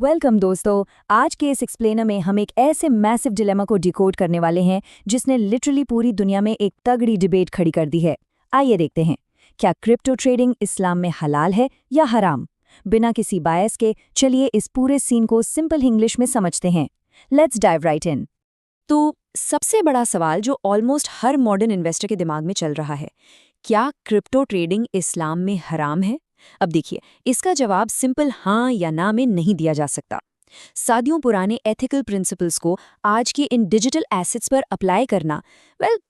Welcome दोस्तों। आज के इस एक्सप्लेनर में हम एक ऐसे मैसिव डिलेमा को डिकोड करने वाले हैं जिसने लिटरली पूरी दुनिया में एक तगड़ी डिबेट खड़ी कर दी है। आइए देखते हैं, क्या क्रिप्टो ट्रेडिंग इस्लाम में हलाल है या हराम। बिना किसी बायस के चलिए इस पूरे सीन को सिंपल इंग्लिश में समझते हैं। लेट्स डाइव राइट इन। तो सबसे बड़ा सवाल जो ऑलमोस्ट हर मॉडर्न इन्वेस्टर के दिमाग में चल रहा है, क्या क्रिप्टो ट्रेडिंग इस्लाम में हराम है? अब देखिए, इसका जवाब सिंपल हाँ या ना में नहीं दिया जा सकता। सदियों पुराने एथिकल प्रिंसिपल्स को आज के इन डिजिटल एसेट्स पर अप्लाई करना,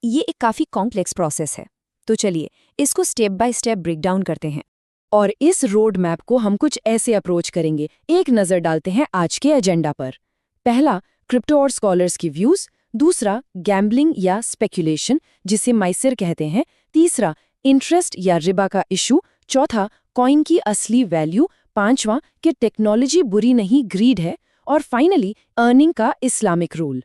ये एक काफ़ी कॉम्प्लेक्स प्रोसेस है। तो चलिए इसको step by step break down करते हैं। और इस रोड मैप को हम कुछ ऐसे अप्रोच करेंगे। एक नज़र डालते हैं आज के एजेंडा पर। पहला, क्रिप्टो और स्कॉलर्स की व्यूज़। दूसरा, गैम्बलिंग या स्पेकुलेशन जिसे माइसर कहते हैं। तीसरा, इंटरेस्ट या रिबा का इशू। चौथा, कॉइन की असली वैल्यू। पांचवां, कि टेक्नोलॉजी बुरी नहीं, ग्रीड है। और फाइनली, अर्निंग का इस्लामिक रूल।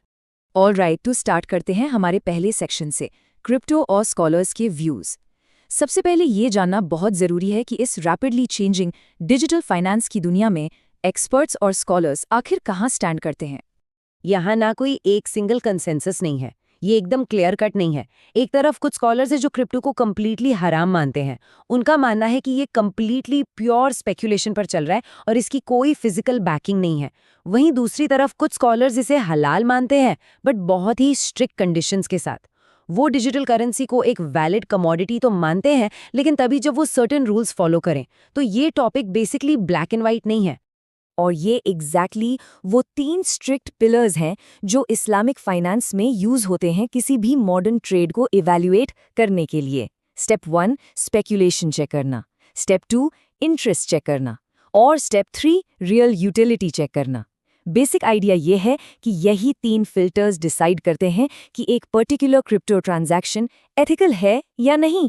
ऑल राइट, तो स्टार्ट करते हैं हमारे पहले सेक्शन से, क्रिप्टो और स्कॉलर्स के व्यूज़। सबसे पहले ये जानना बहुत ज़रूरी है कि इस रैपिडली चेंजिंग डिजिटल फाइनेंस की दुनिया में एक्सपर्ट्स और स्कॉलर्स आखिर कहाँ स्टैंड करते हैं। यहाँ ना कोई एक सिंगल कंसेंसस नहीं है, ये एकदम क्लियर कट नहीं है। एक तरफ कुछ स्कॉलर्स हैं जो क्रिप्टो को कम्प्लीटली हराम मानते हैं। उनका मानना है कि ये कम्प्लीटली प्योर स्पेकुलेशन पर चल रहा है और इसकी कोई फिजिकल बैकिंग नहीं है। वहीं दूसरी तरफ कुछ स्कॉलर्स इसे हलाल मानते हैं, बट बहुत ही स्ट्रिक्ट कंडीशंस के साथ। वो डिजिटल करेंसी को एक वैलिड कमोडिटी तो मानते हैं, लेकिन तभी जब वो सर्टेन रूल्स फॉलो करें। तो ये topic basically black and white नहीं है। और ये एग्जैक्टली वो 3 स्ट्रिक्ट पिलर्स हैं जो इस्लामिक फाइनेंस में यूज होते हैं किसी भी मॉडर्न ट्रेड को इवैल्यूएट करने के लिए। स्टेप 1 स्पेकुलेशन चेक करना, स्टेप 2 इंटरेस्ट चेक करना और स्टेप 3 रियल यूटिलिटी चेक करना। बेसिक आइडिया ये है कि यही 3 फिल्टर्स डिसाइड करते हैं कि एक पर्टिकुलर क्रिप्टो ट्रांजैक्शन एथिकल है या नहीं।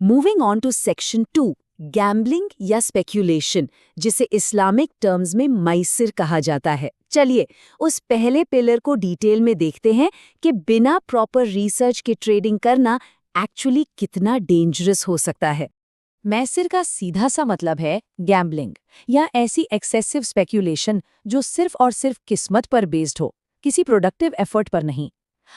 Moving on to section 2, gambling या स्पेक्यूलेशन, जिसे इस्लामिक टर्म्स में माइसिर कहा जाता है। चलिए उस पहले पिलर को डिटेल में देखते हैं कि बिना प्रॉपर रिसर्च के ट्रेडिंग करना एक्चुअली कितना डेंजरस हो सकता है। मैसिर का सीधा सा मतलब है गैम्बलिंग या ऐसी एक्सेसिव स्पेक्यूलेशन जो सिर्फ और सिर्फ किस्मत पर बेस्ड हो, किसी प्रोडक्टिव एफर्ट पर नहीं।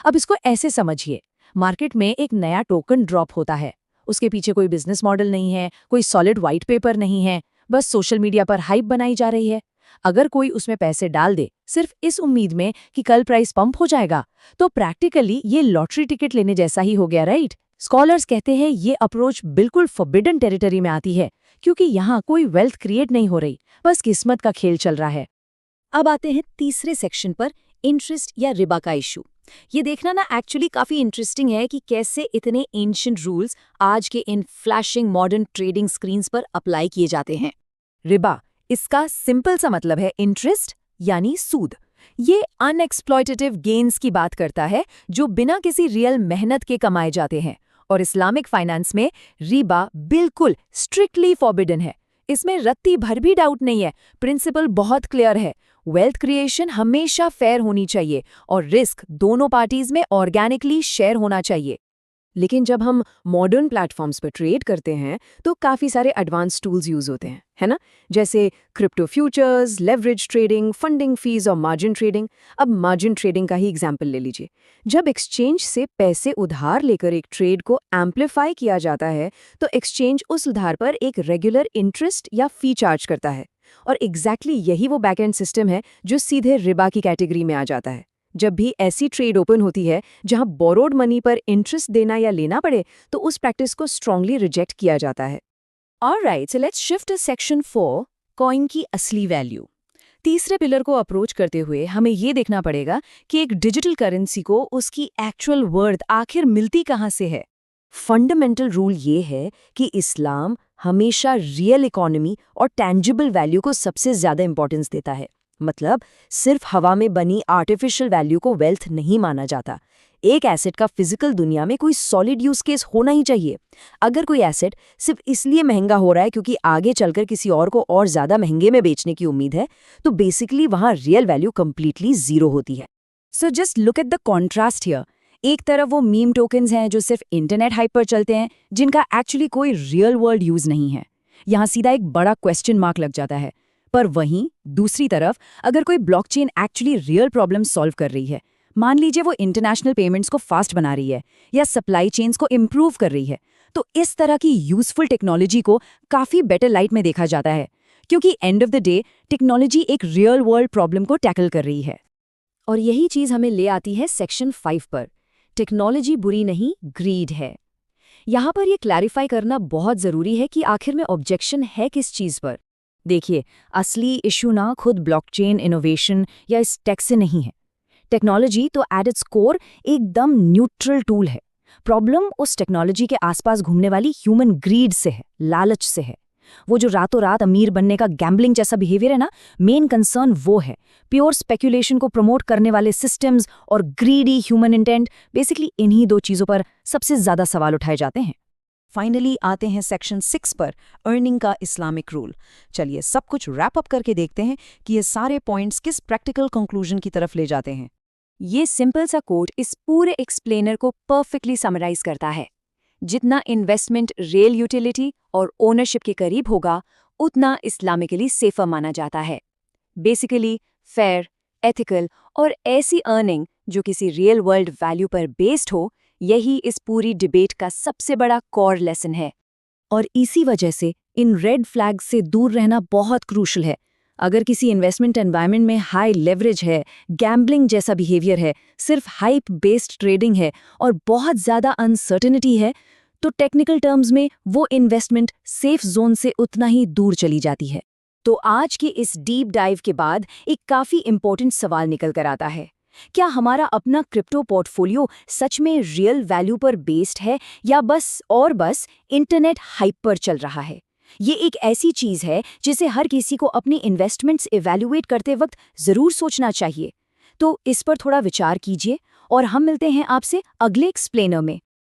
अब इसको ऐसे समझिए, मार्केट में एक नया टोकन ड्रॉप होता है, उसके पीछे कोई बिजनेस मॉडल नहीं है, कोई सॉलिड वाइट पेपर नहीं है, बस सोशल मीडिया पर हाइप बनाई जा रही है। अगर कोई उसमें पैसे डाल दे सिर्फ इस उम्मीद में कि कल प्राइस पंप हो जाएगा, तो प्रैक्टिकली ये लॉटरी टिकट लेने जैसा ही हो गया, राइट? स्कॉलर्स कहते हैं ये अप्रोच बिल्कुल फॉरबिडन टेरिटरी में आती है, क्योंकि यहाँ कोई वेल्थ क्रिएट नहीं हो रही, बस किस्मत का खेल चल रहा है। अब आते हैं तीसरे सेक्शन पर, इंटरेस्ट या रिबा का इशू। ये देखना ना एक्चुअली काफी इंटरेस्टिंग है कि कैसे इतने एंशिएंट रूल्स आज के इन फ्लैशिंग मॉडर्न ट्रेडिंग स्क्रीन्स पर अप्लाई किए जाते हैं। रिबा, इसका सिंपल सा मतलब है इंटरेस्ट यानी सूद। ये अनएक्सप्लॉयटेटिव गेन्स की बात करता है जो बिना किसी रियल मेहनत के कमाए जाते हैं। और इस्लामिक फाइनेंस में रिबा बिल्कुल स्ट्रिक्टली फॉरबिडन है। इसमें रत्ती भर भी डाउट नहीं है, प्रिंसिपल बहुत क्लियर है। वेल्थ क्रिएशन हमेशा फेयर होनी चाहिए और रिस्क दोनों पार्टीज में ऑर्गेनिकली शेयर होना चाहिए। लेकिन जब हम मॉडर्न प्लेटफॉर्म्स पर ट्रेड करते हैं तो काफ़ी सारे एडवांस टूल्स यूज़ होते हैं, है ना? जैसे crypto futures, leverage trading, funding fees और मार्जिन ट्रेडिंग। अब मार्जिन ट्रेडिंग का ही एग्जाम्पल ले लीजिए। जब एक्सचेंज से पैसे उधार लेकर एक ट्रेड को एम्पलीफाई किया जाता है तो एक्सचेंज उस उधार पर एक रेगुलर इंटरेस्ट या फी चार्ज करता है। और एग्जैक्टली यही वो बैकएंड सिस्टम है जो सीधे रिबा की कैटेगरी में आ जाता है। जब भी ऐसी ट्रेड ओपन होती है जहां बोरोड मनी पर इंटरेस्ट देना या लेना पड़े, तो उस प्रैक्टिस को स्ट्रांगली रिजेक्ट किया जाता है। Alright, so let's shift to section 4, coin की असली वैल्यू। तीसरे पिलर को अप्रोच करते हुए हमें ये देखना पड़ेगा कि एक डिजिटल करेंसी को उसकी एक्चुअल वर्थ आखिर मिलती कहाँ से है। फंडामेंटल रूल ये है कि इस्लाम हमेशा रियल इकोनॉमी और टैंजिबल वैल्यू को सबसे ज्यादा इंपॉर्टेंस देता है। मतलब सिर्फ हवा में बनी आर्टिफिशियल वैल्यू को वेल्थ नहीं माना जाता। एक एसेट का फिजिकल दुनिया में कोई सॉलिड यूज केस होना ही चाहिए। अगर कोई एसेट सिर्फ इसलिए महंगा हो रहा है क्योंकि आगे चलकर किसी और को और ज्यादा महंगे में बेचने की उम्मीद है, तो बेसिकली वहां रियल वैल्यू कंप्लीटली जीरो होती है। So just look at the contrast here. एक तरफ वो मीम टोकन्स हैं जो सिर्फ इंटरनेट हाइप पर चलते हैं, जिनका एक्चुअली कोई रियल वर्ल्ड यूज नहीं है। यहाँ सीधा एक बड़ा क्वेश्चन मार्क लग जाता है। पर वहीं दूसरी तरफ अगर कोई blockchain actually real problem solve कर रही है, मान लीजिए वो इंटरनेशनल पेमेंट्स को फास्ट बना रही है या सप्लाई चेन्स को इम्प्रूव कर रही है, तो इस तरह की यूजफुल टेक्नोलॉजी को काफ़ी बेटर लाइट में देखा जाता है, क्योंकि end of the day technology एक रियल वर्ल्ड प्रॉब्लम को टैकल कर रही है। और यही चीज़ हमें ले आती है सेक्शन 5 पर। टेक्नोलॉजी बुरी नहीं, ग्रीड है। यहाँ पर यह क्लैरिफाई करना बहुत ज़रूरी है कि आखिर में ऑब्जेक्शन है किस चीज़ पर। देखिए, असली इशू ना खुद ब्लॉकचेन इनोवेशन या इस टेक से नहीं है। टेक्नोलॉजी तो एट इट्स कोर एकदम न्यूट्रल टूल है। प्रॉब्लम उस टेक्नोलॉजी के आसपास घूमने वाली ह्यूमन ग्रीड से है, लालच से है। वो जो रातों रात अमीर बनने का गैम्बलिंग जैसा बिहेवियर है ना, मेन कंसर्न वो है। प्योर स्पेक्यूलेशन को प्रमोट करने वाले सिस्टम्स और ग्रीडी ह्यूमन इंटेंट, बेसिकली इन्हीं दो चीज़ों पर सबसे ज़्यादा सवाल उठाए जाते हैं। फाइनली आते हैं सेक्शन 6 पर, अर्निंग का इस्लामिक रूल। चलिए सब कुछ रैप अप करके देखते हैं कि ये सारे पॉइंट्स किस प्रैक्टिकल कंक्लूजन की तरफ ले जाते हैं। ये सिंपल सा कोट इस पूरे एक्सप्लेनर को परफेक्टली समराइज करता है। जितना इन्वेस्टमेंट रियल यूटिलिटी और ओनरशिप के करीब होगा, उतना इस्लामिकली सेफर माना जाता है। बेसिकली फेयर, एथिकल और ऐसी अर्निंग जो किसी रियल वर्ल्ड वैल्यू पर बेस्ड हो, यही इस पूरी डिबेट का सबसे बड़ा कोर लेसन है। और इसी वजह से इन रेड फ्लैग्स से दूर रहना बहुत क्रूशल है। अगर किसी इन्वेस्टमेंट एनवायरनमेंट में हाई लेवरेज है, गैम्बलिंग जैसा बिहेवियर है, सिर्फ हाइप बेस्ड ट्रेडिंग है और बहुत ज़्यादा अनसर्टेनिटी है, तो टेक्निकल टर्म्स में वो इन्वेस्टमेंट सेफ जोन से उतना ही दूर चली जाती है। तो आज की इस डीप डाइव के बाद एक काफ़ी इंपॉर्टेंट सवाल निकल कर आता है। क्या हमारा अपना क्रिप्टो पोर्टफोलियो सच में रियल वैल्यू पर बेस्ड है या बस इंटरनेट हाइप पर चल रहा है? ये एक ऐसी चीज़ है जिसे हर किसी को अपनी इन्वेस्टमेंट्स इवैल्यूएट करते वक्त ज़रूर सोचना चाहिए। तो इस पर थोड़ा विचार कीजिए और हम मिलते हैं आपसे अगले एक्सप्लेनर में।